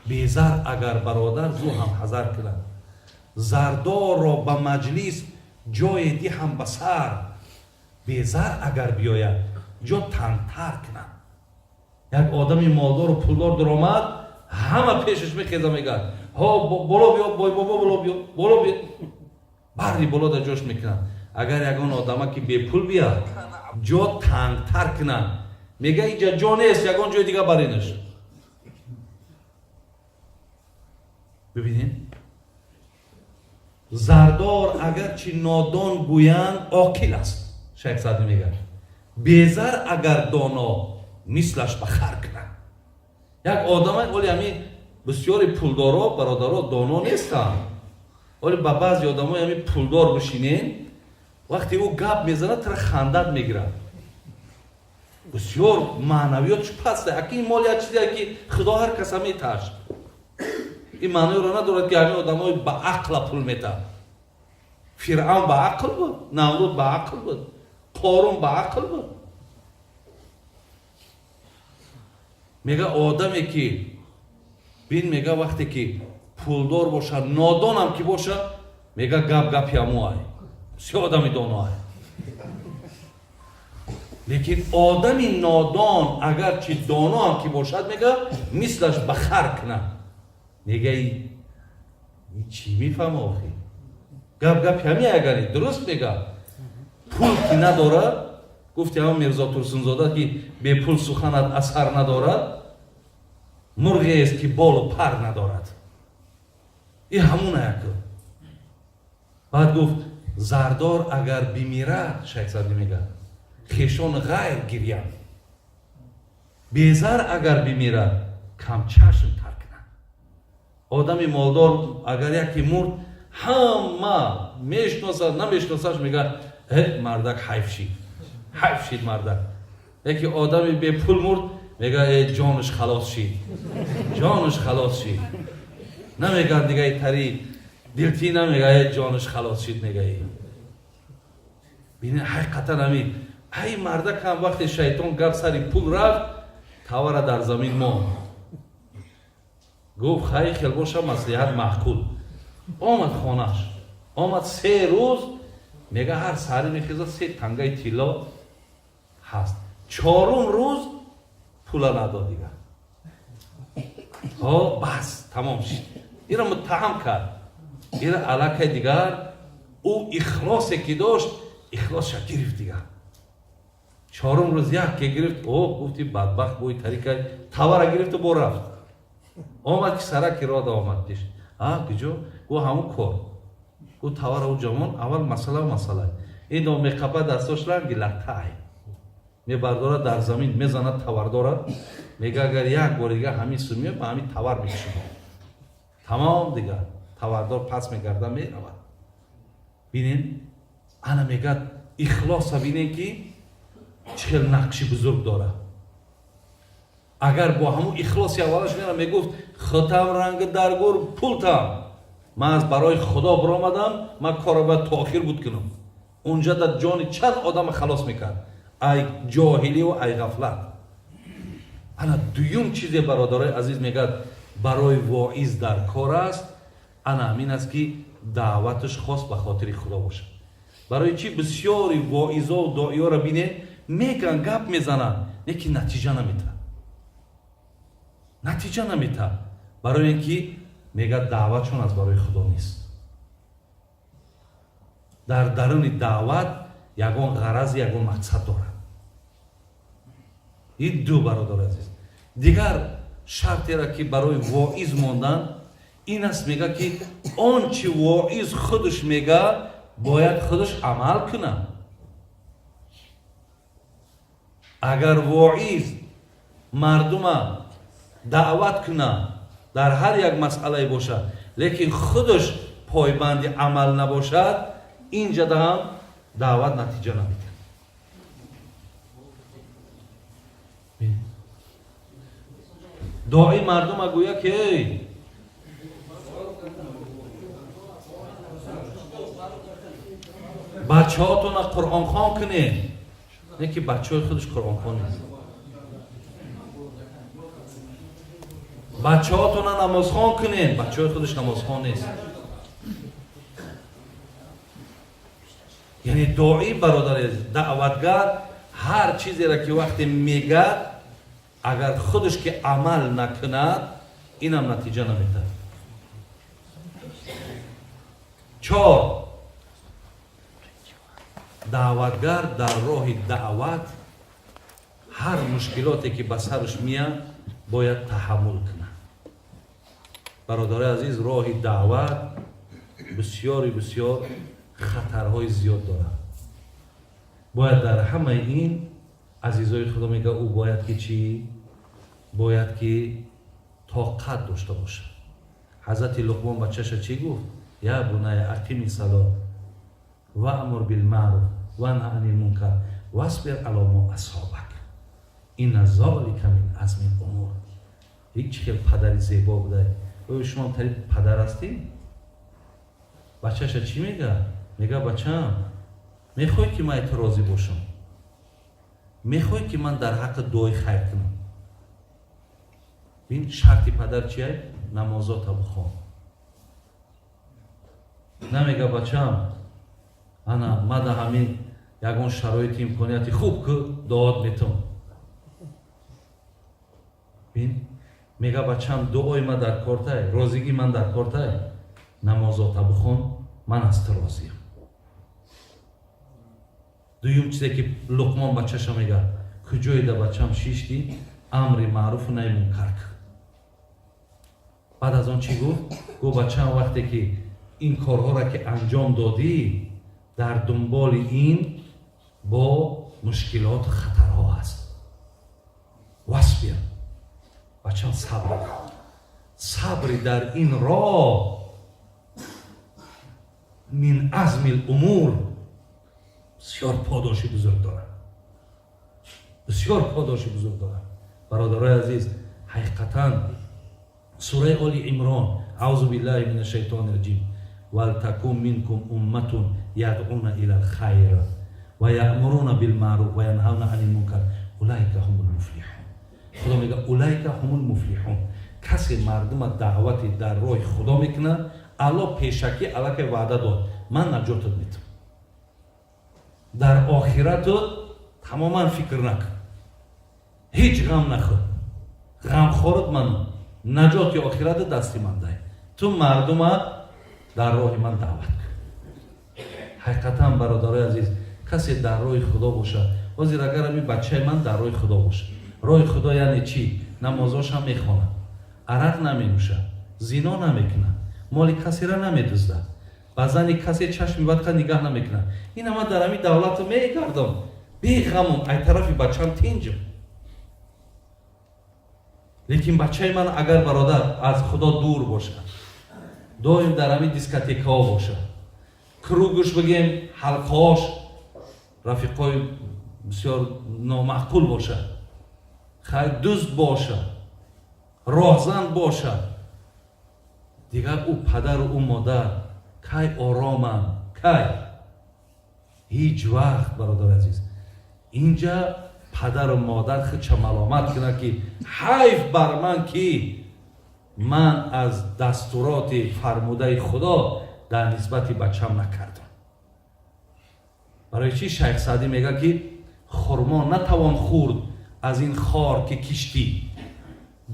безар агар бародар зу ҳам ҳазар кунад. Зардорро ба маҷлис ҷое диҳам ба сар. Безар агар биёяд ҷо тангтар кунад. Як одами молдору пулдор дуромад, ҳама пешаш мехеза мегӯяд: ҳо боло биё, бойбобо боло биё, боло биё. Барри боло дар ҷош мекунад. Агар ягон одама ки бепул бияд, ҷо тангтар кунад, мега инҷа ҷо нест, ягон ҷои дига баринаш. бибинед, зардор агарчи нодон гӯянд оқил аст. Шайх Саъдӣ мегӯяд: безар агар доно мислаш ба хар кунад. Як одама оли ҳамин бисёри пулдоро бародаро доно нестанд. оли ба баъзе одамои ҳамин пулдор бишинен, вақте ӯ гап мезанад тара хандат мегирад. бисёр маънавиётш паст. аки ин моли як чизе ки худо ҳар каса меташ. ин маъноиро надорад ки ҳамин одамои ба ақла пул метад. фиръавн ба ақл буд, намруд ба ақл буд, қорун ба ақл буд. мега одаме ки бин мега вақте ки пулдор боша, нодонам ки боша, мега гап гапи ҳамуай, се одами доноай. лекин одами нодон агарчи доноам ки бошад, мега мислаш ба хар кунад. мега чӣ мефаҳма охир? гап гапи ҳами агари дуруст мега. пул ки надорад, гуфти ҳама Мирзо Турсунзода ки бепул суханат асар надорад, мурғест ки болу пар надорад. ин ҳамун як. баъд гуфт зардор агар бимирад, Шайх Саъдӣ мегӯяд, хешон ғайр гирянд. безар агар бимирад, камчашм тар кунад. одами молдор агар яке мурд, ҳама мешносад намешносаш, мегӯяд мардак ҳайф шид, ҳайф шид мардак. яке одами бепул мурд, мегӯяд ҷонаш халос шид, ҷонаш халос шид. намегӯяд дига тари дилтӣ, намегӯяд ҷонаш халос шид, мегӯяд. бинед ҳақиқатан ҳамин ай мардакам вақте шайтон гап сари пул рафт, тавара дар замин монд. гуфт хай хел боша маслиҳат маъқул. омад хонаш, омад 3 рӯз, мега ҳар саҳари мехезад 3 тангаи тилло ҳаст. 4-ум рӯз пула надод дига. бас тамом шид. инро муттаҳам кард. ира аллакай дигар ӯ ихлосе ки дошт, ихлосша гирифт дига. 4-ум рӯз яке гирифт, гуфти бадбахт бӯи тарикай, тавара гирифту бо рафт. омад ки сараки рода омад пеш. киҷо? гӯ ҳамун кор. гӯ тавара ӯ ҷавон аввал масъала. ин дом меқапа дастош ранги латтай. мебардорад дар замин мезанад, тавар дорад. мега агар як бори дига ҳамин сумия ба ҳамин тавар мекшад. тамом дига тавардор пас мегарда меравад. бинен ана мегӯяд ихлоса бинен ки чӣ хел нақши бузург дорад. агар бо ҳамун ихлоси аввалаш мера мегуфт хутам ранги даргур пултам, ман аз барои худо биромадам, ман корро бояд то охир буд кунам. унҷа дар ҷони чанд одама халос мекард. ай ҷоҳиливу ай ғафлат. ана дуюм чизе бародарои азиз мегӯяд барои воиз дар кор аст, ана ҳамин аст ки даъваташ хос ба хотири худо бошад. барои чӣ бисёри воизову доиёро бинед мегӯянд, гап мезананд, лекин натиҷа наметиҳад. натиҷа наметиҳад. барои ин ки мегӯяд даъватшон аз барои худо нест. дар даруни даъват ягон ғарази, ягон мақсад дорад. ин ду бародари азиз. дигар шартеро ки барои воиз мондан ин аст, мегӯяд ки он чи воиз худаш мегӯяд бояд худаш амал кунад. агар воиз мардума даъват кунад дар ҳар як масъалае бошад, лекин худаш пойбанди амал набошад, инҷада ҳам даъват натиҷа намедиҳад. доӣ мардума гӯя ки бачаҳотона қуръонхон кунед, не ки бачаҳои худаш қуръонхон нест. بچه هاتون نمازخوان کنین. بچه های خودش نمازخوان نیست. یعنی داعی برادر دعوتگر هر چیزی را که وقتی میگه اگر خودش که عمل نکند اینم نتیجه نمیده. 4 دعوتگر در راه دعوت هر مشکلاتی که به سرش میاد باید تحمل کنه. برادر عزیز راه دعوت بسیار خطرهای زیاد داره. باید در همه این عزیزای خدا میگه او باید که چی؟ باید که طاقت داشته باشه. حضرت لقمان بچه‌ش چی گفت؟ یا بنی اقیم الصلاة و امر بالمعروف و نهی عن المنکر واصبر علی ما اصابک این ذلک من عزم الامور. یک خیلی پدری زیبا بوده. شما هم پدر هستین؟ بچه‌ش چی میگه؟ میگه بچه‌م میخوای که من راضی باشم؟ میخوای که من در حق دعای خیر کنم؟ این شرطی پدر چیه؟ نمازات بخوان. نمیگه بچه‌م انا من در همین یگان شرایط امکانیتی خوب که دعات میتم. بین میگه بچه‌م دعای من در کارتای، راضیگی من در کارتای، نمازات بخوان، من از تو راضیم. دویم چیزی که لقمان بچه‌ش میگه کجای ده بچه‌م شیشتی امر معروف و نهی منکر. بعد از آن چی گفت؟ گفت بچه‌م وقتی که این کارها را که انجام دادی در دنبال این با مشکلات و خطرها هست. واصبر. بچه‌م صبر در این راه من عزم الامور بسیار پاداشی بزرگ داره. بسیار پاداشی بزرگ داره. برادرای عزیز حقیقتاً سوره آل عمران اعوذ بالله من الشیطان الرجیم ولتکن منکم امة یدعون الی الخیر و یأمرون بالمعروف و ینهون عن المنکر اولئک هم المفلحون. خدا میگه اولئک هم المفلحون. کسی مردم دعوت در راه خدا میکنه الله پیشکی الله که وعده داد من نجاتت میدم. در آخرت تماما فکر نکن. هیچ غم نخور. غم خورد من نجات آخرت دستی من ده. تو مردم در راه من دعوت کن. حقیقتا برادرای عزیز کسی در راه خدا باشه. وزیر اگر این بچه من در راه خدا باشه. راه خدا یعنی چی؟ نمازاش هم میخونه. عرق نمینوشه. زنا نمیکنه. مال کسی را نمیدزده. بعضن کسی چشم بد که نگاه نمیکنه. این ما در همین دولت میگردم. بی غمم ای طرفی بچم تینجم. لیکن بچه من اگر برادر از خدا دور باشه دائم در همین دیسکاتیکا باشه کروگش بگیم حلقاش رفیقای بسیار نامعقول باشه خیلی دزد باشه راهزن باشه دیگر او پدر و او مادر کی آرامن کی هیچ وقت برادر عزیز اینجا پدر و مادر خودش ملامت کنه که حیف بر من که من از دستورات فرموده خدا در نسبت بچم نکردم. برای چی شیخ سعدی میگه که خرما نتوان خورد از این خار که کشتی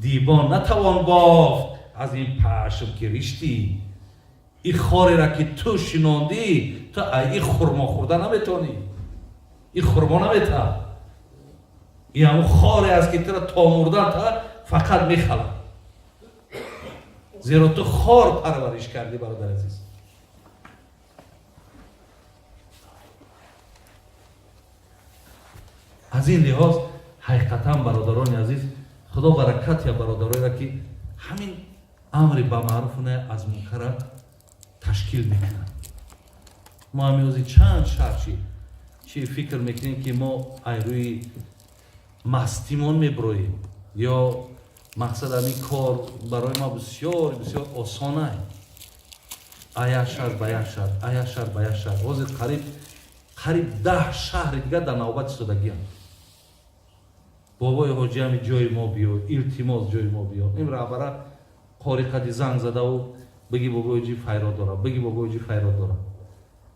دیبان نتوان بافت از این پشم که ریشتی. این خاری را که تو شناندی تو این خرما خوردن نمیتونی. این خرما نمیتونی. این همون خاری است که تو را تا مردن تا فقط میخلم. زیرا تو خار پرورش کردی برادر عزیز. از این لحاظ حقیقتا برادران عزیز خدا برکت یا برادرایی را که همین امر به معروف و نهی از منکر تشکیل میکنن. ما همیوزی چند شرشی چی فکر میکنیم که ما روی مستیمون میبرویم یا مقصد همین کار برای ما بسیار بسیار آسانه. آیا شهر باید شهر آیا شهر باید شهر قریب 10 شهر دیگه در نوبت ایستادگی هست. بابای حاجی همی جای ما بیا، التماس جای ما بیا. این رهبره قاری قدی زنگ زده و بگی بابای حاجی فیراد دارم، بگی بابای حاجی فیراد دارم.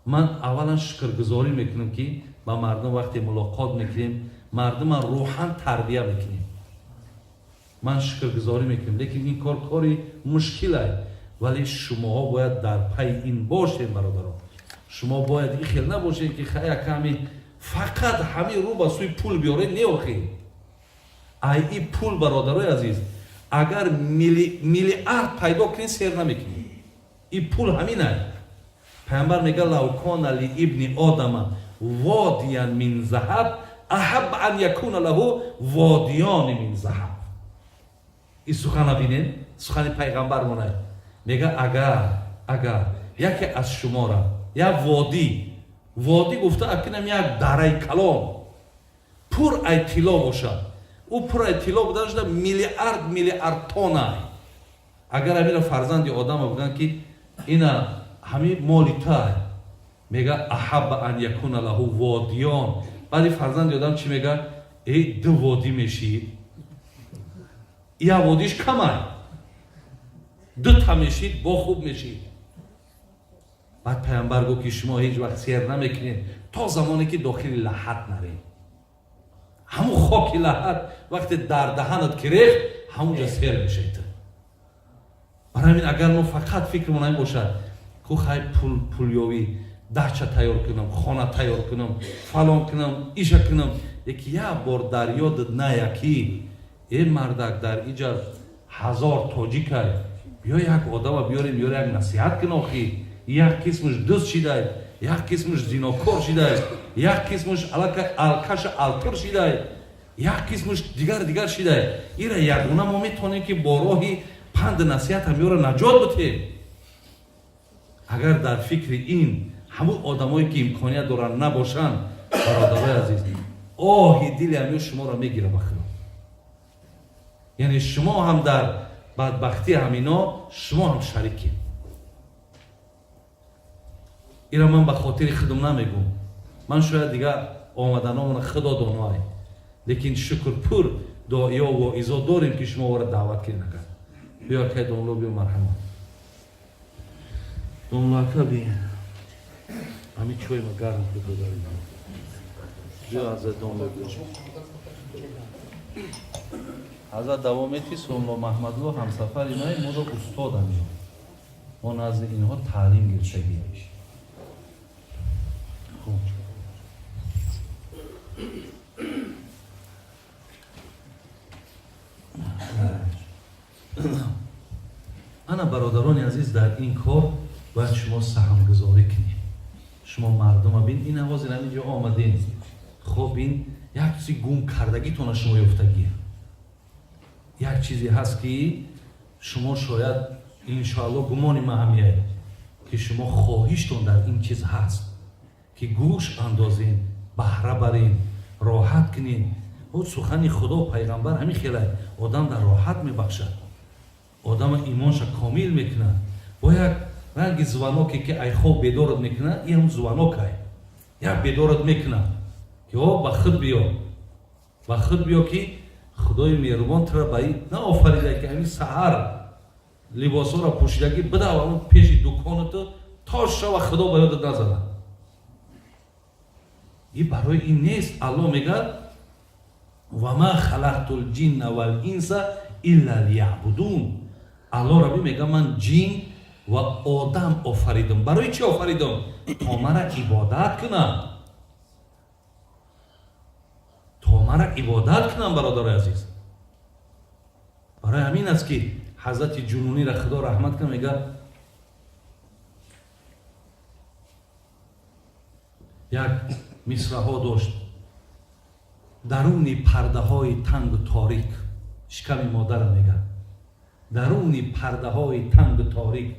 من اولا شکرگزاری میکنم که با مردم وقتی ملاقات میکنیم مردم روحاً تربیه میکنیم. من شکرگزاری میکنم، لیکن این کاری مشکله. ولی شما باید در پی این باشید برادران. شما باید این خیلی نباشید که خیلی کمی فقط همین رو با سوی پول بیاره نیوخی. این پول برادرای عزیز اگر میلیارد پیدا کنید سیر نمیکنید. این پول همینه. پیامبر میگه لو کان لابن آدم وادیا من ذهب احب ان یکون له وادیان من ذهب. این سخن ببینید، سخن پیغمبر مونه. میگه اگر یکی از شما را یا وادی گفته اکنم یک دره کلام پر ای طلا باشد، او پر ای طلا بوده شده میلیارد تونه. اگر همین فرزند آدم بگن که اینا همین مالی تا، میگه احب ان یکون له وادیان. بعد فرزند آدم چی میگه؟ ای دو وادی میشید، یا وادیش کمه، دو تا میشید با خوب میشید. بعد پیامبر گفت که شما هیچ وقت سیر نمیکنید تا زمانی که داخل لحد نرید. همون خاک لحد وقتی در دهنت گرفت همونجا سیر میشید. برای همین اگر ما فقط فکرمون این باشد که خیلی پولیوی دهچه تیار کنم، خانه تیار کنم، فلان کنم، ایشا کنم، یکی یک بار در یاد نیکی این مردک در اینجا 1000 تاجیک بیا یک آدم بیاریم یک نصیحت کن آخی. یک قسمش دزد شده، یک قسمش زیناکار شده، یک قسمش الکش التر شده، یک قسمش دیگر شده. این را یگونه ما میتونیم که با راهی پند نصیحت هم را نجات بتیم. اگر در فکر این همون آدمایی که امکانیت دارن نباشن برادرای عزیز، آهی دل همیو شما را میگیره بخیر. یعنی شما هم در بدبختی همینا شما هم شریکی. اینا من به خاطر خودم نمیگم. من شاید دیگه آمدنامون خدا دانای، لیکن شکر پر دعایا و ایزا داریم که شما را دعوت کنید. بیا که دانلو بیا مرحمت دانلو که بیا همین چوی ما گرم بده داریم. بیا از دانلو بیا حضرت دوامیتی سوملا محمدلو همسفر اینای ما رو استاد همین ما نزد اینها تعلیم گرفتگی. انا برادران عزیز در این کار باید شما سهم گذاری کنید. شما مردم بین این آواز اینجا آمدین، خب این یک چیزی گم کردگی تونه شما یافتگیه. یک چیزی هست که شما شاید انشاءالله گمانی ما همیه که شما خواهیشتون در این چیز هست که گوش اندازین، بهره برین، راحت کنین. خود سخن خدا و پیغمبر همین خیلی آدم در راحت میبخشد، آدم ایمانش کامل میکنه. با یک رنگ زوانوکی که ای خواب بیدارت میکنه، این هم زوانوک های یک بیدارت میکنه که با خود بیا که خدای مهربان تر باید نه آفریده که همین سحر لباس ها را پوشیدگی بده و اون پیش دکانت تا شب خدا باید نزده. این برای این نیست. الله میگه و ما خلقت الجن والانس الا لیعبدون. الله ربی میگه من جن و آدم آفریدم. برای چی آفریدم؟ تا مرا عبادت کنم. تا مرا عبادت کنم برادر عزیز. برای همین است که حضرت جنونی را خدا رحمت کنه میگه یک مصرع ها داشت. درون پرده های تنگ و تاریک، شکم مادر میگه درون پرده های تنگ و تاریک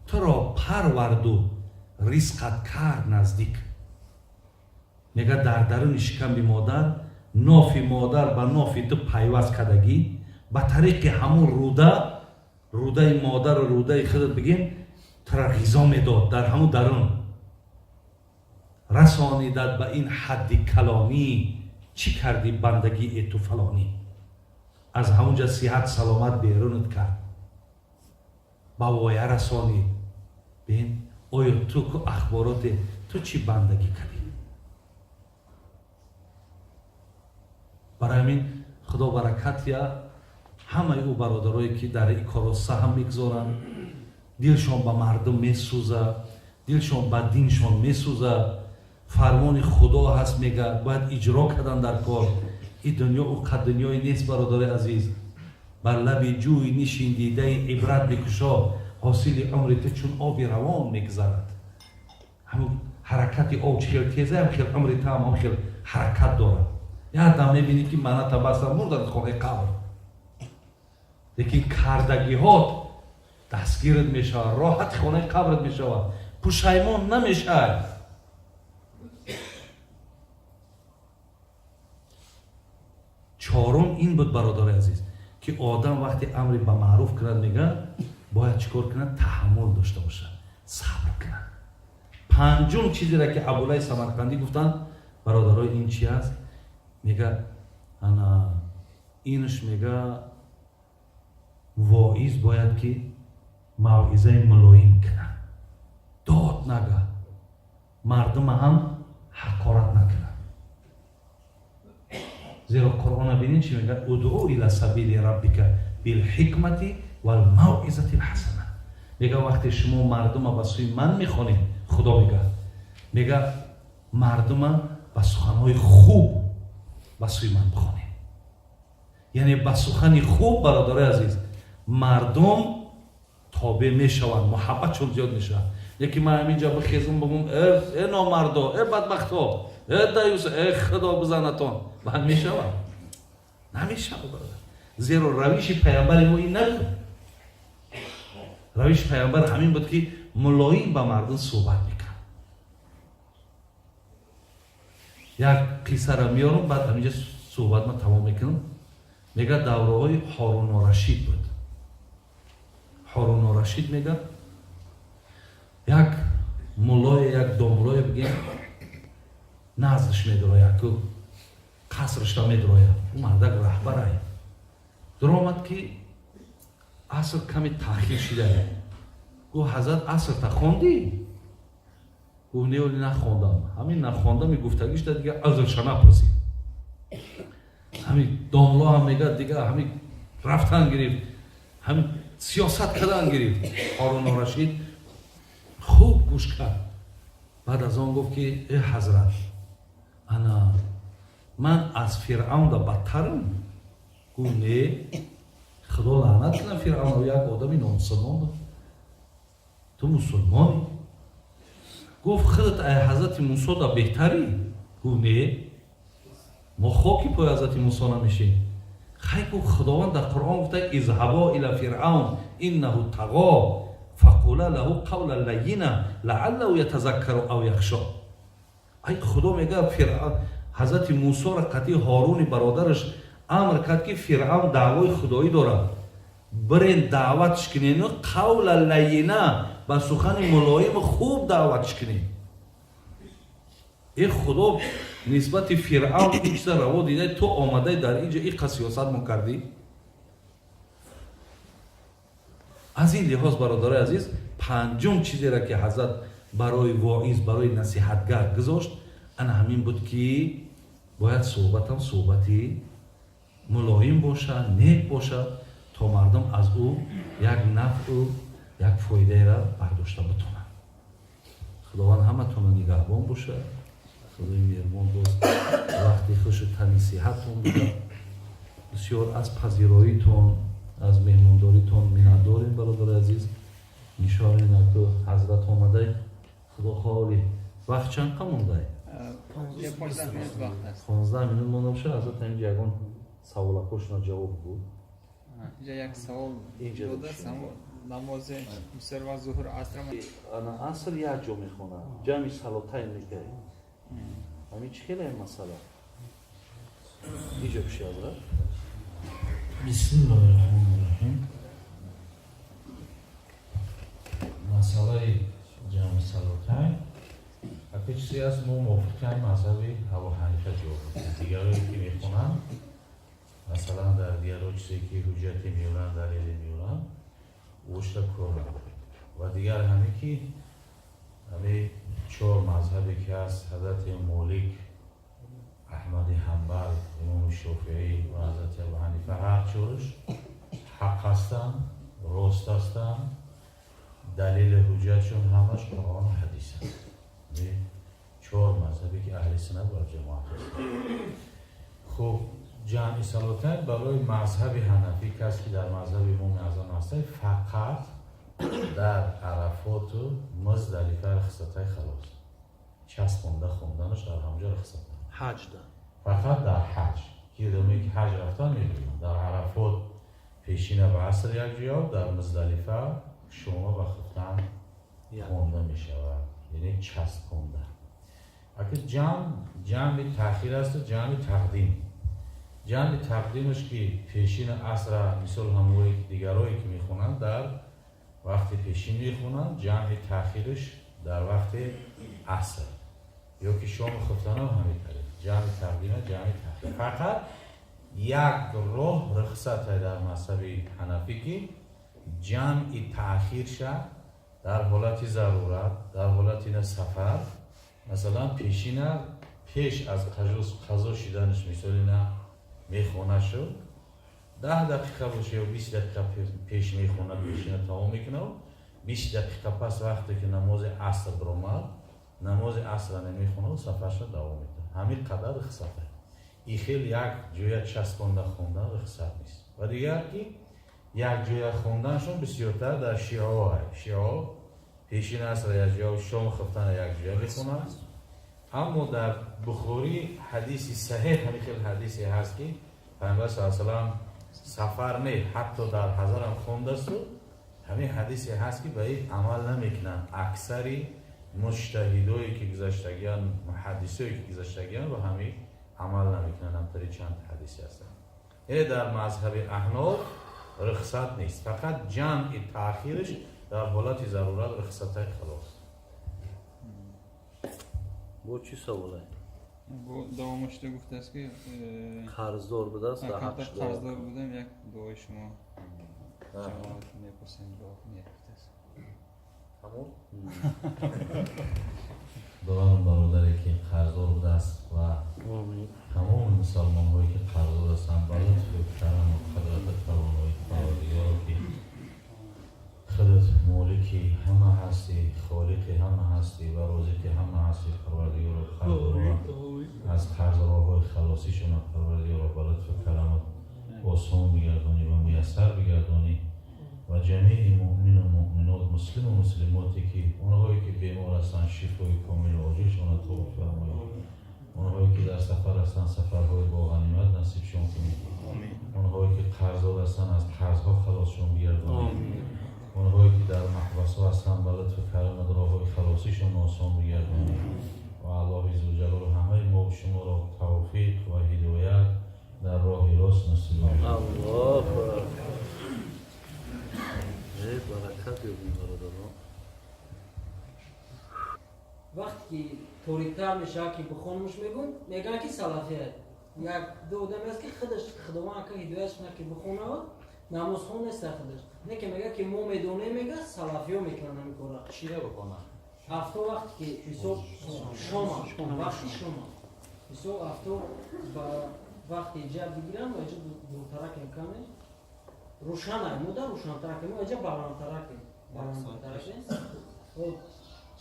تو را پرورد و رزقت کرد نزدیک. میگه در درون شکم مادر ناف مادر به ناف تو پیوست کردگی به طریق همون روده مادر و روده خودت بگیم تو را غذا میداد. در همون درون رسانیدت به این حد کلامی چی کردی بندگی تو فلانی؟ از همونجا صحت سلامت بیرونت کرد، با وایه رسانید. ببین آیا تو که اخبارات تو چی بندگی کردی؟ برای همین خدا برکت یا همه او برادرایی که در این کارو سهم میگذارن، دلشان به مردم میسوزه، دلشان به دینشان میسوزه، فرمان خدا هست میگه باید اجرا کردن در کار. این دنیا او قد دنیای نیست برادر عزیز. بر لب جوی نشین دیده عبرت بکشا، حاصل عمرت چون آبی روان میگذرد. همون حرکت آب خیلی تیزه، هم خیلی عمرت هم خیلی حرکت داره. یه دم میبینی که منه تبستر مردن خانه قبر، لیکن کردگی هات دستگیرت میشه، راحت خانه قبرت میشه، پشیمان نمیشه. چهارم این بود برادر عزیز که آدم وقتی امری به معروف کنند میگه باید چیکار کنه؟ تحمل داشته باشه، صبر کنه. پنجم چیزی را که ابوالعلی سمرقندی گفتن برادرای این چی است؟ میگه انا اینش میگه واعظ باید که موعظه ملایم کنه، داد نگه، مردم هم حقارت نکنه. زیرا قرآن ببینید چی میگه؟ ادعو الی سبیل ربک بالحکمت و الموعظه الحسنه. میگه وقتی شما مردم به سوی من میخوانید، خدا میگه مردم به سخنهای خوب به سوی من بخوانید. یعنی به سخن خوب برادر عزیز مردم تابع میشوند، محبتشون زیاد میشه. یکی من همینجا بخیزم بگم ای نامردا، ای بدبختا، ای دیوس، ای خدا بزنتان، بعد میشوند؟ نمیشه برادر. زیرا روش پیامبر ما این نبود. روش پیامبر همین بود که ملایم با مردم صحبت میکرد. یک قصه را میارم بعد همینجا صحبت من تمام میکنم. میگه دوره های هارون الرشید بود. هارون الرشید میگه یک مولای یک داملای بگیم نزدش میدرایه که قصرش را میدرایه، او مردک رهبر های در آمد که عصر کمی تاخیر شده. گو حضرت عصر تا خوندی؟ گو نیولی نخوندم. همین نخوندم می گفتگیش ده دیگه عذرش نپرسید. همین داملا هم میگه دیگه همین رفتن گرفت، همین سیاست کردن گرفت. هارون الرشید خوب گوش کرد. بعد از آن گفت که ای حضرت انا من از فرعون دا بدترم. گفت نه، خدا لعنت کنه فرعون رو، یک آدمی نامسلمان بود، تو مسلمانی. گفت خودت ای حضرت موسی دا بهتری. گفت نه، ما خاکی پای حضرت موسی نمیشیم. خیلی گفت خداوند در قرآن گفته اذهبا الی فرعون انه طغی فقولا له قولا لینا لعله یتذکر او یخشی. ای خدا میگه فرعون حضرت موسی را قطعی هارون برادرش امر کرد که فرعون دعوای خدایی داره، برین دعوتش کنین، قول لینا با سخن ملایم خوب دعوتش کنین. ای خدا نسبت فرعون این چیز روا دیده، تو آمده در اینجا این سیاست ما کردی. از این لحاظ برادر عزیز پنجم چیزی را که حضرت برای واعظ، برای نصیحتگر گذاشت ان همین بود که باید صحبت هم صحبتی ملایم باشه، نیک باشه تا مردم از او یک نفع و یک فایده را برداشته بتونن. خداوند همه تون نگهبان باشه. خدای مهربان دوست وقتی خوش نصیحتتون بده. بسیار از پذیراییتون، از مهمانداریتون منت داریم برادر عزیز. نشان اینه که حضرت آمده. خدا خواهی وقت چند مونده؟ 15 منوت وقت است. 15 منوت مونده باشه. حضرت اینجا یکان سوالکاشون جواب بود. اینجا یک سوال بوده است. نماز مصر و ظهر عصر انا عصر یک جا میخونه، جمعی صلاتین میگه. همین چیه این مسئله؟ اینجا بشه حضرت. بسم الله الرحمن الرحیم. مسئله جمع صلاتین یک یک چیزی هست ما موافقیم مذهبی ابو حنیفه جواب دیگری که میخونن مثلا در دیگر چیزی که حجتی میورن دلیلی میورن اوش را کار نداره و دیگر همی که همی 4 مذهبی که هست حضرت مالک احمد حنبل امام شافعی و حضرت ابو حنیفه هر چورش حق هستن راست هستن دلیل حجتشون همش قرآن و حدیث هست 4 مذهبی که اهل سنت و جماعت هست. خب جمع صلاتین برای مذهب حنفی کسی که در مذهب امام اعظم هست فقط در عرفات و مزدلفه رخصتای خلاص چسبونده خوندنش در همجا رخصت حج ده فقط در حج که دومی که حج رفتن میدونم در عرفات پیشین و عصر یک جا در مزدلفه شما و خفتن خونده می شود یعنی چسبونده. اگه جمع تأخیر است جمع تقدیمش که پیشین عصر مثل هموی دیگرایی که میخونن در وقت پیشین میخونن جمع تأخیرش در وقت عصر یا که شام خفتن هم همین جمع تقدیم جمع تأخیر فقط یک راه رخصت در مذهب حنفی که جمع تأخیر شد در حالت ضرورت در حالت سفر مثلا پیش از قضا شدنش مثالی نه میخونه شد 10 دقیقه باشه یا 20 دقیقه پیش میخونه پیشینه تمام میکنه و 20 دقیقه پس وقتی که نماز عصر برآمد نماز عصر نمیخونه و سفرش رو دوام میده همین قدر رخصته. این خیلی یک جوی چسبانده خوندن رخصت نیست و دیگر که یک جوی خوندنشون بسیارتر در شیعه ها پیشین عصر یک جا و شام خفتن یک جوی میخونن. اما در بخاری حدیثی صحیح همین خیلی حدیثی هست که پیامبر صلی الله علیه و سلم سفر نه حتی در حضر هم خونده است و همین حدیثی هست که به این عمل نمیکنن اکثری مجتهدایی که گذشتگیان محدثایی که گذشتگیان و همین عمل نمیکنن هم تری چند حدیثی هستن. یعنی در مذهب احناف رخصت نیست فقط جمع تأخیرش در حالت ضرورت رخصت خلاص. بو چی سواله؟ بو دوامش ده گفته است که قرضدار بوده است در حقش داره. قرضدار بودم یک دعای شما جواب میپرسیم جواب میگفته است. همون دوام برادری که قرضدار بوده است و تمام مسلمان هایی که قرضدار هستند با لطف کرم و قدرت توانایی پروردگار که خودت مالکی همه هستی خالقی همه هستی و رازقی همه هستی پروردگار و قرضدار از قرضدارهای خلاصیشون پروردگار با لطف کرمت آسان بگردانی و میسر بگردانی و جمیع مؤمن و مؤمنات مسلم و مسلماتی که اونهایی که بیمار هستند شفای کامل و عاجلشون عطا فرمایی اونهایی که در سفر هستند سفرهای با غنیمت نصیبشون کنید اونهایی که قرضدار هستند از قرضها خلاصشون بگردانی اونهایی که در محبس‌ها هستند به لطف کرمت راههای خلاصیشون آسان بگردانی و الله عزوجل همه ما و شما را توفیق و هدایت در راه راست نصیب کنید. الله برکت یابیم برادران. وقتی که توریتر میشه که بخونمش میگن که سلفیه یک دو دم است که خودش خداوند که هدایتش که بخونه نماز خون نیست خودش نه که میگه که ما میدونه میگه سلفیو میکنن این کارا چیره بکنن هفته وقتی که حساب شما وقتی شما حساب هفته وقتی جاب بگیرن و اینجا دورترک امکانه روشنه مودا روشن‌تر کنیم و اینجا بالان‌تر کنیم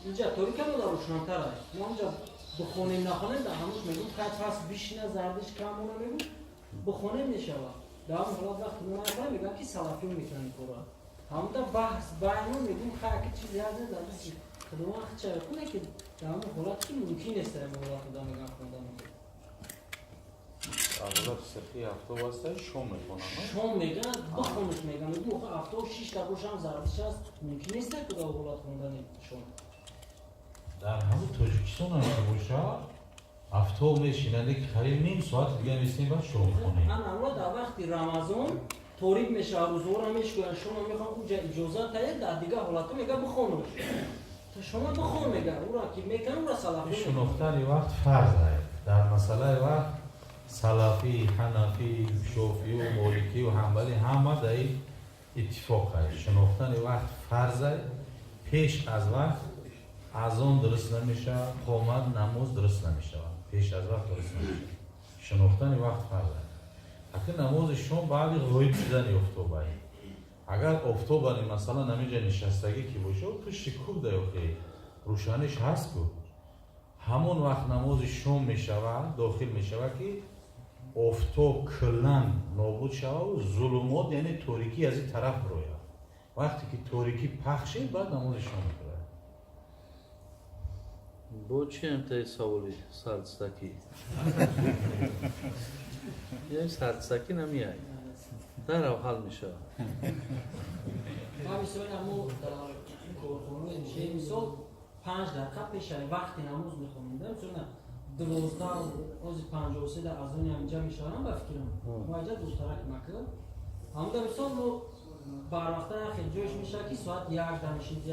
اینجا طوری که مودا روشن‌تر است ما اینجا بخونیم نخونیم در همونش میگیم خط هست بیشینه زردش کم اونو میگیم بخونیم نشوه در همون حالات وقتی ما نکنیم میگم که سلفی میکنیم کورا همون در بحث بینون میگیم خیلی چیزی هست در دستی خدوان خود چه کنه که در همون حالات که ممکن است در مولا خدا میگم خونده میگیم اغلب سخی هفته واسه شام میکنن شام میگن بخونش میگن میگم هفته و 6 تا روش هم زردش هست ممکن نیست که در حالات خوندن شام در همون تاجیکستان هم باشه هفته میشینن که خیلی نیم ساعت دیگه میشینیم بعد شام کنیم اما در وقتی رمضان طوریق میشه روزور هم میشکنن شما میخوام اونجا اجازه تایید در دیگه حالات میگه بخونش تا شما بخون میگه او را که میکنه او را سلفی شناختن وقت فرض است. در مسئله وقت سلفی، حنفی، شافعی و مالکی و حنبلی همه در این اتفاق است. شناختن وقت فرض است. پیش از وقت اذان درست نمیشه، قامت نماز درست نمیشه. پیش از وقت درست نمیشه. شناختن وقت فرض است. اگه نماز شام بعد غروب شدن افتاب است. اگر افتاب مثلا نمیشه نشستگی که باشه پشت کوب دیگه روشنش هست بود. همون وقت نماز شام میشود داخل میشود که افتاب کلن نابود شود و ظلمات یعنی تاریکی از این طرف روید. وقتی که تاریکی پخشه بعد نماز شام میکنه. با چی امتای سوالی سردستکی؟ یعنی سردستکی نمیاد در او حل میشه. ما مثلا امو کارخونه میشه مثال 5 دقیقه پیش وقتی نماز میخونیم مثلا 12 از 53 در از اون اینجا میشارم با فکرم ما اینجا دوستارک مکل همون مثال ما بر وقتا خیلی جوش میشه که ساعت 1 میشید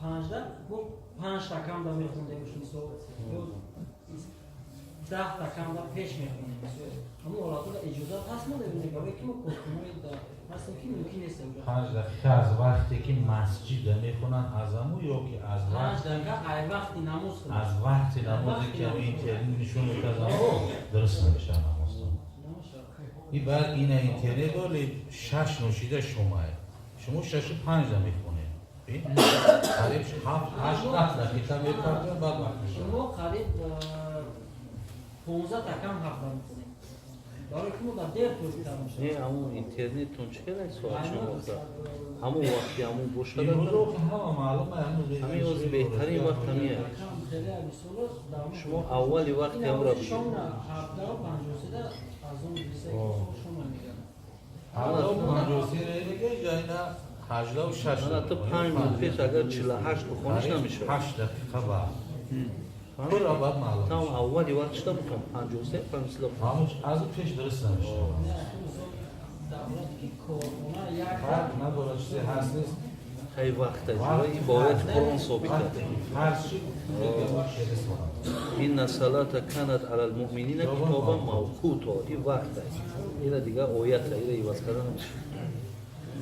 5 دقیقه ما 5 دقیقه کم دا میخونده باشیم مثال 10 دقیقه کم دا پیش میخونیم مثال همون حالاتو اجازات هست ما ببینیم که ما کارخونه هستیم که ممکن نیست 5 دقیقه از وقتی که مسجد میخونن از همون یا که از 5 دقیقه ای وقتی نماز خونن از وقتی نمازی که اینترنت نشون میده از همون درست نمیشه نماز. این بعد این اینترنت داره 6 نوشیده شما 6 و 5 میخونید. قریب 7 8 دقیقه میکنه بعد وقت میشه. شما قریب 15 دقیقه هم حق میکنید. داره که ما در دیر توی تمام شد. نه همون اینترنتتون چقدر سوال شما داره؟ همون وقتی همون بوش این روز همه معلومه همین از بهترین وقت همیه. شما اولی وقتی هم را بگید. شما 17 و 53 از اون دیسه شما میگن. حالا 53 دیگه جای نه 86 نه تا 5 minut پیش اگر 48 بخونش نمیشه. 8 دقیقه بعد. کل را باید معلوم تا میشه. اولی وقت چطور بکنم 53 53 همون از اون پیش درست نمیشه. فرق نداره چیزی هست نیست. خیلی وقت است. این باید قرآن ثابت کرده. هر چی دیگه باید درست کنم. این الصلاة كانت على المؤمنین کتابا موقوتا. این وقت است. این دیگه آیت است. این ایواز کردن نمیشه.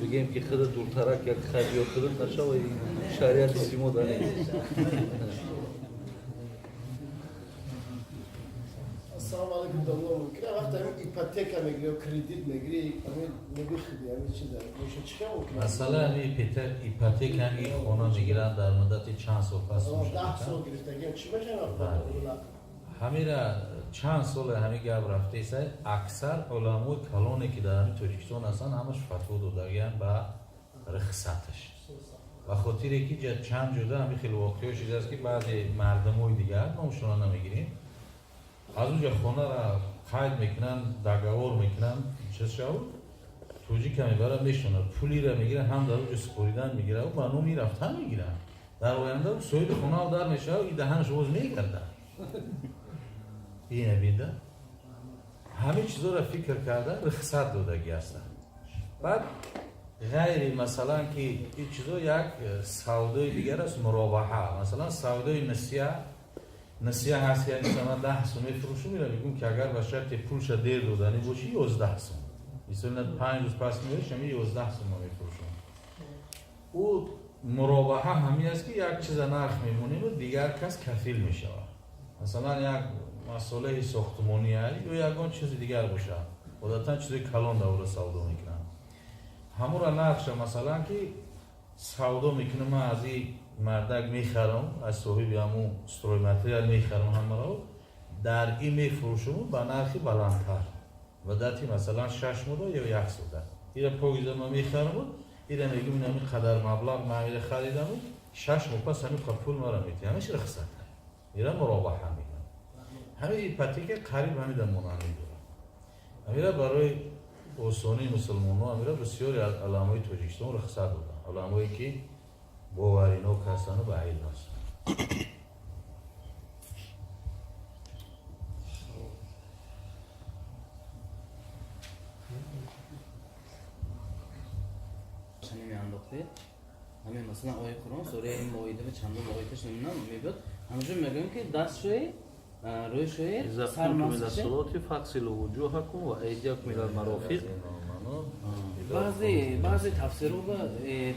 بگیم که خود دورترک یک خیلیات خودت نشه و شریعت سیمو داره. السلام علیکم داملا ممکنه وقتی همین ایپاتیکا میگیری و کردیت میگیری همین نمیخیدی همین چیز داره میشه چیکار ممکنه؟ مثلا همین ایپاتیک هم این خونه میگیرن در مدت چند سال پس میشه. 10 سال گرفتگی چی میشه همین را چند سال همین گپ رفته است. اکثر علمای کلانی که در همین تاجیکستان هستن همش فتوا دادن با رخصتش. و خاطر که چند جدا همین خیلی واقعی شده است که بعضی مردمای دیگر نامشون نمیگیریم. از اونجا خونه را قید میکنن، دگاور میکنن، چه شود؟ توجی که میبرن میشونن، پولی را میگیرن، هم در اونجا سپوریدن میگیرن و بانو میرفتن میگیرن. در آینده سوید خونه ها در میشه و این دهنش باز میگردن. اینه بینده؟ همه چیزا را فکر کرده رخصت دادگی هستن. بعد غیر مثلا که این چیزا یک سودای دیگر است مرابحه. مثلا سودای نسیه هست یعنی مثلا 10 سوم میفروشم میگم که اگر به شرط پولش دیر دادنی باشه 11 سوم. مثلا 5 روز پس میشه می 11 سوم میفروشم. او مرابحه همی است که یک چیز نرخ میمونه و دیگر کس کفیل میشه. مثلا یک مسئله ساختمانی است یا یگان چیز دیگر باشه. عادتا چیز کلان دور سودا میکنن. همون را نقش مثلا که سودا میکنم من از این مردک میخرم از صاحب همون استروی متریال میخرم همه را در این میفروشم با نرخی بلندتر و دتی مثلا 6 مودا یا 1 سودا این پویزه ما میخرم این میگم این همین قدر مبلغ معامله خریدم 6 ماه پس همین پول ما را میتی همش رخصت این مرابحه میگن همین ایپاتیک قریب همین در مانند داره همین برای اوسانی مسلمان‌ها همین بسیاری از علمای تاجیکستان رخصت دادن علمایی که باورینو کسانو به عیل هستن. سنی میانداختی؟ همین مثلا آیه قرآن سوره مائده و چندم آیاتش نمیدونم میگه همونجور میگم که دست روی شوی اذا سر قمتم الى مسجد الصلاه فاغسلوا وجوهكم وايديكم الى المرافق. بعضی تفسیر و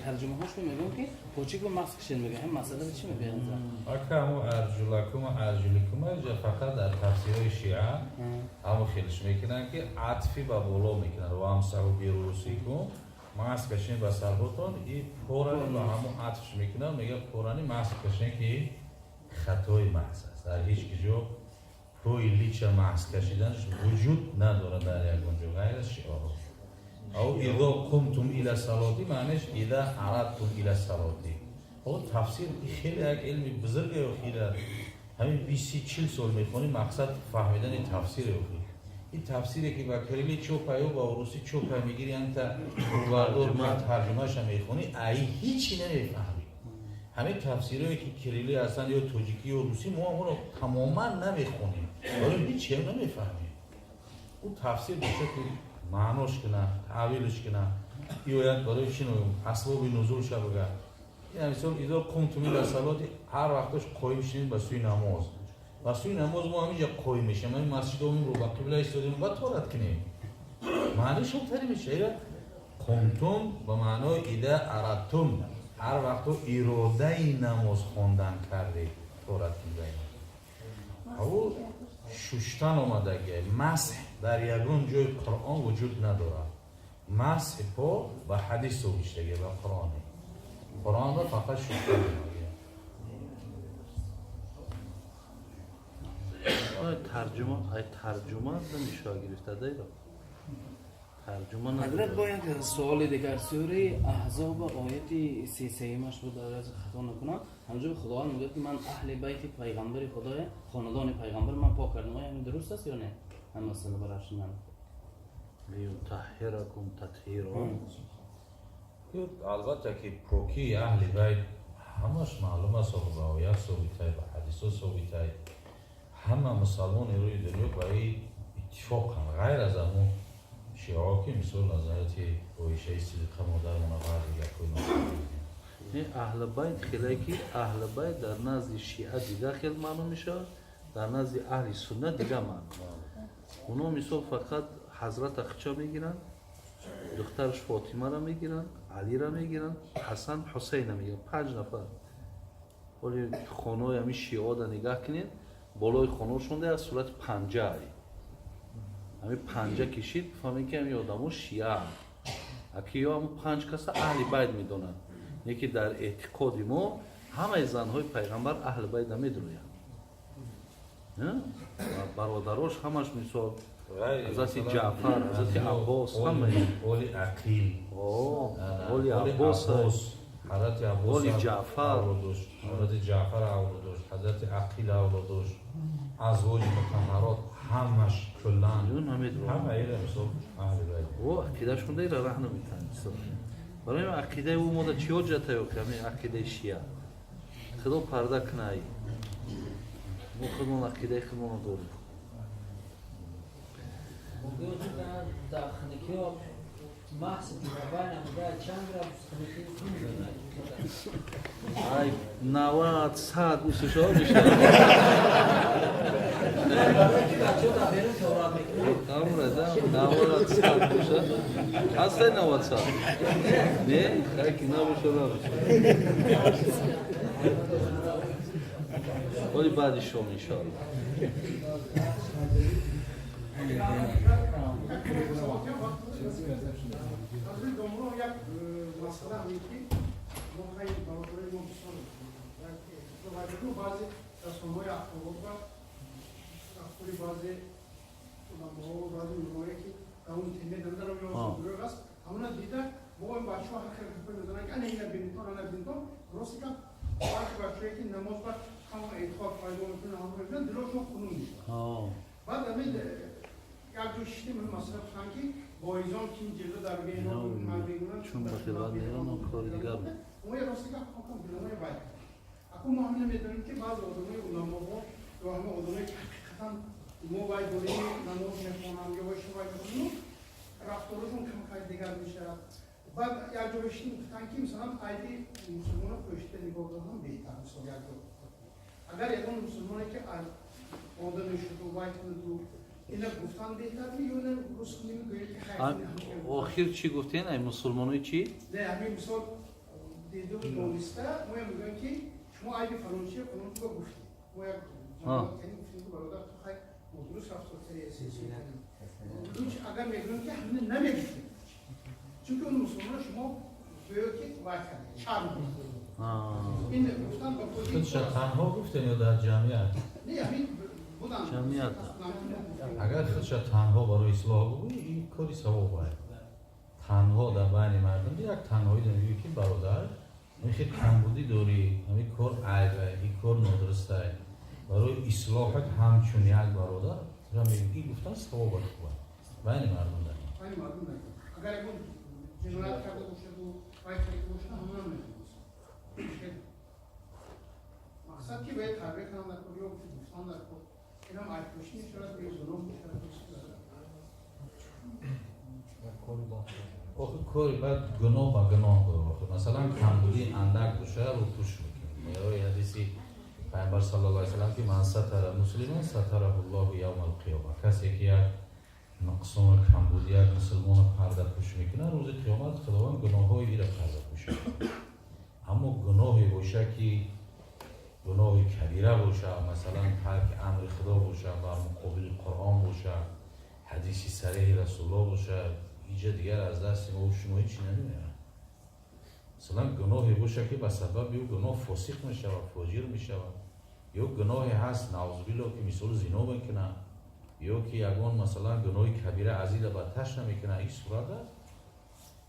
ترجمه هاش میگم که پوچیک و ماسک کشید میگه هم مسئله چی میگه اکرم ارجلکم و ارجلکم اینجا فقط در تفسیر شیعه همو خیلیش میکنن که عطفی با بالا میکنن و همسحو بیروسیکم ماسک کشید با سربتون این پورانی با همو عطفش میکنن میگه پورانی ماسک کشید که خطای محض است در هیچ کجا پوی لیچ ماسک کشیدنش وجود نداره در یک اونجا غیر از شیعه او اذا قمتم الى الصلاه معنیش اذا اردتم الى الصلاه. او تفسیر خیلی یک علمی بزرگه و خیلی همین 20-40 سال میخونی مقصد فهمیدن این تفسیر اوکی. این تفسیری که با کریلی چوپای و با روسی چوپای میگیری انت واردور من ترجمهش هم میخونی ای هیچی نمیفهمی. همین تفسیرهایی که کریلی هستن یا توجیکی و روسی ما رو تماما نمیخونیم ولی هیچی هم نمیفهمیم. اون تفسیر به شکل معناش کنه، تعویلش کنه یاد برای چی نویم اسباب نزول شد بگه یعنی مثلا ایده قمتم الی الصلاه هر وقتش قایم شدیم به سوی نماز و سوی نماز ما همینجا قایم میشیم این مسجد رو به قبله ایستادیم و طهارت کنیم معنیش اونطوری میشه قمتم به معنای ایده اردتم هر وقت اراده نماز خواندن کرده طهارت کنید او ششتن آمدگی مسح در یگون جای قرآن وجود نداره مسح پا و حدیث رو بیشتگی و قرآن رو فقط ششتن آمدگی ترجمه نمیشه گرفته دیگه ترجمه حضرت نداره. باید سوال دیگر سوره احزاب آیت 33 ماش رو در از خطا نکنم همونجور خداوند میگه که من اهل بیت پیغمبر خدای خاندان پیغمبر من پاک کردم آیا همین درست است یا نه هم مسئله براش من لیطهرکم تطهیرا. البته که پاکی اهل بیت همش معلوم است و با آیات ثابته و حدیث ثابته همه مسلمان روی دنیا برای اتفاق هم غیر از همون شیعه که مثل حضرت عایشه صدیقه مادرمون غرب دیگر کنیم اهل بیت خیلی که اهل بیت در نزد شیعه دیگه خیلی معلوم میشه در نزد اهل سنت دیگه معلوم اونا مثل فقط حضرت اخچا میگیرن دخترش فاطمه را میگیرن علی را میگیرن حسن حسین را میگیرن 5 نفر ولی خانه همین شیعه را نگاه کنید بالای خانه شونده از صورت پنجه همین پنجه کشید فهمید که همین آدم ها شیعه اکی هم 5 کس اهل بیت میدونن یکی در اعتقاد ما همه زنهای پیغمبر اهل بیت میدونن برادراش همش مثال حضرت جعفر حضرت عباس همه اولی عقیل اولی عباس حضرت عباس اولی جعفر حضرت جعفر اولادش حضرت عقیل اولادش ازواج مطهرات همش کلان همه ایره مثل اهل بیت و عقیدهشون دیره راه نمیتن برای این عقیده او ماده چی حجته یا کمی عقیده شیعه خدا پرده کنه ما خودمون عقیده خودمون رو داریم موقعی که در خانگی ها محض دیگران نمیده چند را خانگی ای 90 100 اوسش ها میشه امره ده 90 100 میشه هسته 90 100 نه خیلی نباشه ولی بعدش شما انشاءالله bazı tasarımı yaptılar. Akıllı bazı bazı ürünler ki kamun temel dandar oluyoruz. Ama dida bu en başka hakir yapıyorlar. Yani yine binton Rusya başka ki namaz var. Kamu etkaf faydalanıyor. Ama dilo çok kullanmış. بعد امید یک جو شیشتی من مصرف sanki boyzon kim cilde darbe ino چون بخیران ایران و کار دیگر بود موی راستی که حکم بلوی باید اکو ما همینه میدونیم که بعض آدمای علما و همه آدمایی که حقیقتا موبایل دوری نماز میخونن یا باشه باید بخونن رفتارشون کم خیلی دیگر میشه بعد یک جا بشین گفتن که مثلا ایدی مسلمان پشت نگاه هم بهتر مثلا یک جا اگر یکان مسلمانی که آدم شد و باید کند و اینا گفتن بهتر میونه روز کنیم گوید که خیلی آخر چی گفتین؟ ای مسلمانای چی؟ نه همین مثال دیده و دانسته ما میگن که شما ایدی فلانچی فلانچی با گفتیم ما یک جمعات کنیم گفتیم که برادر تو خیلی مدرس رفتار سری اساسی کنیم اگر میگن که همین نمیگفتیم چون که اون مسلمان شما باید که باید کنید چند این گفتن با خودش تنها گفتن یا در جمعیت؟ نه همین بودن جمعیت اگر خودش تنها برای اصلاح بگویی این کاری ثواب باید تنها در بین مردم یک تنهایی داری که برادر این خیلی کمبودی داری همین کار عیبه این کار نادرسته برای اصلاحت همچون یک برادر این گفتن ثواب باید بین مردم داری بین مردم داری اگر اون جنایت کرده باشد و باید کرده باشد همون هم نمیدونست مقصد که باید تربیه کنم نکنی و گفتان نکن این هم عیب باشی میشود به ظلم میشود آخه کاری باید گناه با گناه برو مثلا کمبودی اندک باشه رو توش میکنی یا حدیثی پیامبر صلی الله علیه و سلم که من ستر مسلمان ستره الله یوم القیامه کسی که یک نقصان کمبودی یک مسلمان پرده پوش میکنه روز قیامت خداوند گناههای ایره پرده پوش میکنه اما گناهی باشه که گناه کبیره باشه مثلا ترک امر خدا باشه بر مقابل قرآن باشه حدیثی صریح رسول الله باشه ایجا دیگر از دست ما و شما هیچی نمیدونم مثلا گناهی باشه که به سبب یه گناه فاسق میشه و فاجر میشه یا گناهی هست نعوذ بالله که مثال زنا میکنه یا که یگان مثلا گناه کبیره عزیز بتش نمیکنه این صورت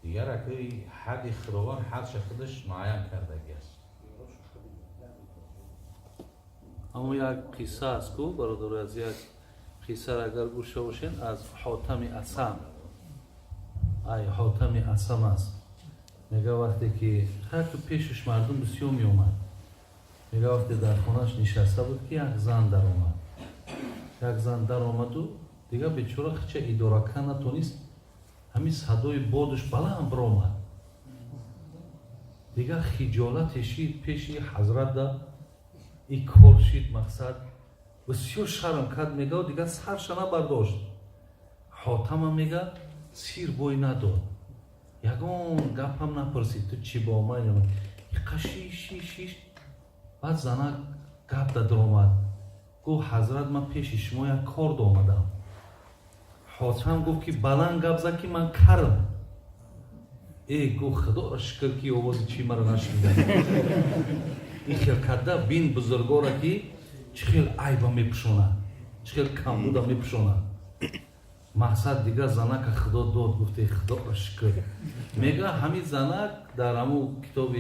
دیگر اگه حد خداوند حدش خودش معین کرده است اما یک قصه است که برادر از یک قصه را اگر گوش باشین از حاتم اسم ای حاتم اسم است میگه وقتی که هر تو پیشش مردم بسیار می اومد میگه وقتی در خونش نشسته بود که یک زن در آمد و دیگه بیچاره چه اداره کنه نتونست همین صدای بادش بلند برآمد دیگه خجالت شید پیش حضرت ده این کار شید مقصد بسیار شرم کرد میگه دیگه سرش نبرداشت حاتم میگه سیر بوی نداد یگان گپ هم نپرسید تو چی با من یعنی شیش بعد زنه گپ در آمد گو حضرت من پیش شما یک کار آمدم حاتم گفت که بلند گپ زد که من کرم گو خدا را شکر که آواز چی مرا نشنیده این خیل کرده بین بزرگا که چه خیل عیبا میپشونه چه خیل کمبودا میپشونه مقصد دیگه زنک خدا داد گفته خدا را شکر میگه همین زنک در همون کتاب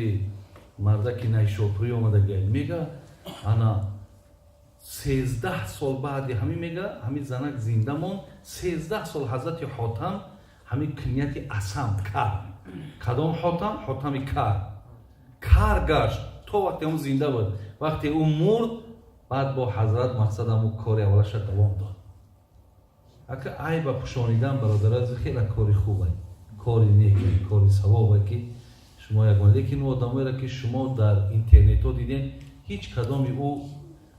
مرده که نیشاپوری آمده گید میگه انا 13 سال بعد همین میگه همین زنک زنده مون 13 سال حضرت حاتم همین کنیت اسم کرد کدام حاتم؟ حاتم کار گشت تو وقتی اون زنده بود وقتی اون مرد بعد با حضرت مقصد همون کاری اولش دوام داد اگه عیب پوشانیدن برادر از خیلی کاری خوبه کاری نیکی کاری ثوابه که شما یکون لیکن او آدمایی را که شما در اینترنت ها دیدین هیچ کدامی او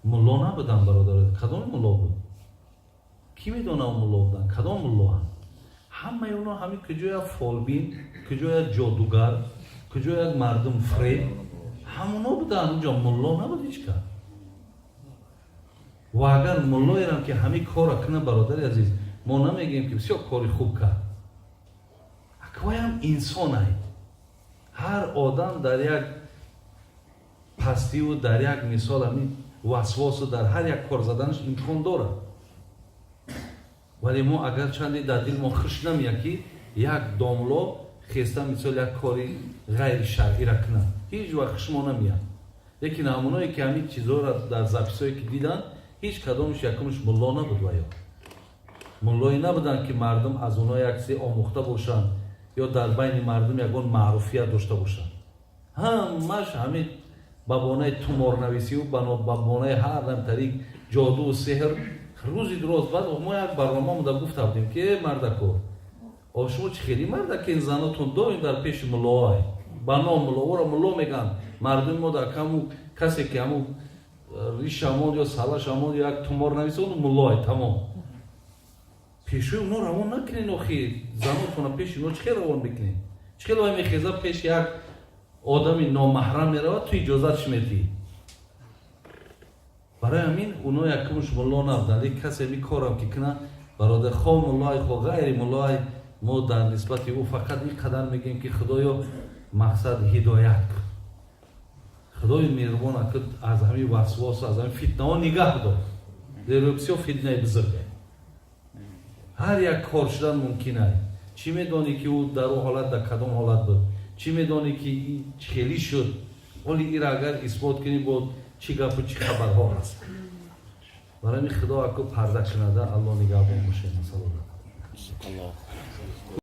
ملا نبودن برادر کدام ملا بود کی میدونه اون ملا بودن کدام ملا هم همه اونا همین کجا یک فالبین کجا یک جادوگر کجا یک مردم فریب همونا بودن اونجا ملا نبود هیچ کار و اگر ملایی هم که همین کار کنه برادر عزیز ما نمیگیم که بسیار کاری خوب کرد اکوای هم انسان هست هر آدم در یک پستی و در یک مثال همین وسواس و در هر یک کار زدنش امکان داره ولی ما اگر چندی در دل ما خوش نمیاد که یک داملا خیسته مثال یک کاری غیر شرعی را کنه هیچ وقت خوش ما نمیاد لیکن همونایی که همین چیزها را در زبیسایی که دیدن هیچ کدامش یکمش ملا نبود و یا ملایی نبودن که مردم از اونها یکسی آموخته باشن یا در بین مردم یکون معروفیت داشته باشن همش همین بابانه تومارنویسی و بابانه هر نم طریق جادو و سحر روزی دراز بعد ما یک برنامه مده گفته بودیم که مردکو شما چه خیلی مرد که این زناتون دارین در پیش ملوهای با نام ملو را ملو میگن مردم ما در کمو کسی که همو ریش شمال یا سلاش شمال یا یک تومار نویسه اون ملوهای تمام پیشوی اونا روان نکنین آخی زناتون پیش اونا چه روان بکنین چه خیلی میخیزه پیش یک آدمی نامحرم میره تو اجازتش میدی برای همین اونا یکمش ملا نبودن کسی می کارم که کنه برادر خواه ملای خواه غیر ملای ما در نسبت او فقط این قدر میگیم که خدایا مقصد هدایت کن خدای مهربان کد از همین وسواس از همین فتنه ها نگه دار در بسیار فتنه بزرگه هر یک کار شدن ممکنه چی میدانی که او در او حالت در کدام حالت بود چی میدانی که این خیلی شد ولی این اگر اثبات کنی بود چی گپ و چی خبرها هست برای خدا اکو پرده کننده الله نگهبان باشه.